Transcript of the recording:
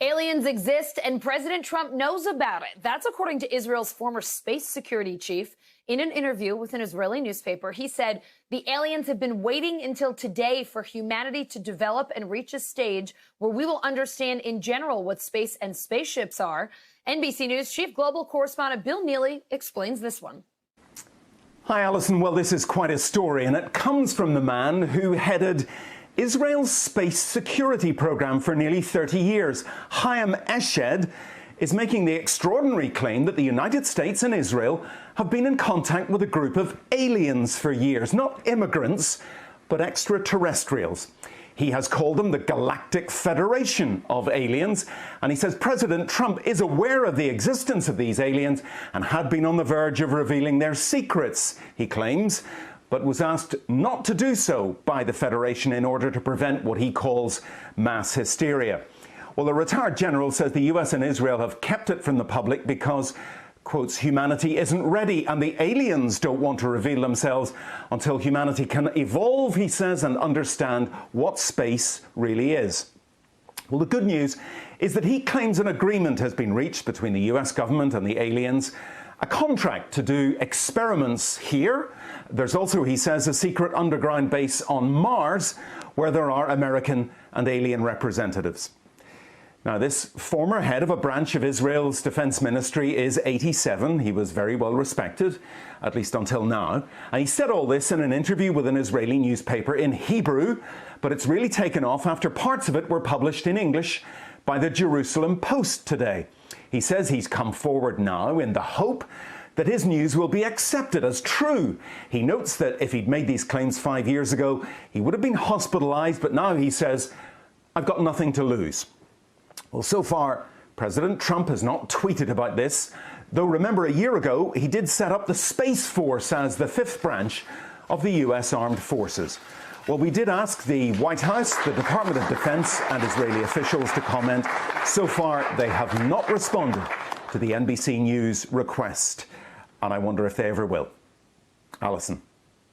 Aliens exist and President Trump knows about it. That's according to Israel's former space security chief. In an interview with an Israeli newspaper, he said the aliens have been waiting until today for humanity to develop and reach a stage where we will understand in general what space and spaceships are. NBC News chief global correspondent Bill Neely explains this one. Hi, Alison. Well, this is quite a story, and it comes from the man who headed Israel's space security program for nearly 30 years. Haim Eshed is making the extraordinary claim that the United States and Israel have been in contact with a group of aliens for years, not immigrants, but extraterrestrials. He has called them the Galactic Federation of Aliens, and he says President Trump is aware of the existence of these aliens and had been on the verge of revealing their secrets, he claims, but was asked not to do so by the Federation in order to prevent what he calls mass hysteria. Well, the retired general says the US and Israel have kept it from the public because, quotes, humanity isn't ready and the aliens don't want to reveal themselves until humanity can evolve, he says, and understand what space really is. Well, the good news is that he claims an agreement has been reached between the US government and the aliens, a contract to do experiments here. There's also, he says, a secret underground base on Mars where there are American and alien representatives. Now, this former head of a branch of Israel's defense ministry is 87. He was very well respected, at least until now. And he said all this in an interview with an Israeli newspaper in Hebrew, but it's really taken off after parts of it were published in English by the Jerusalem Post today. He says he's come forward now in the hope that his news will be accepted as true. He notes that if he'd made these claims 5 years ago, he would have been hospitalized, but now he says, I've got nothing to lose. Well, so far, President Trump has not tweeted about this, though remember a year ago, he did set up the Space Force as the fifth branch of the US Armed Forces. Well, we did ask the White House, the Department of Defense and Israeli officials to comment. So far, they have not responded to the NBC News request, and I wonder if they ever will. Alison.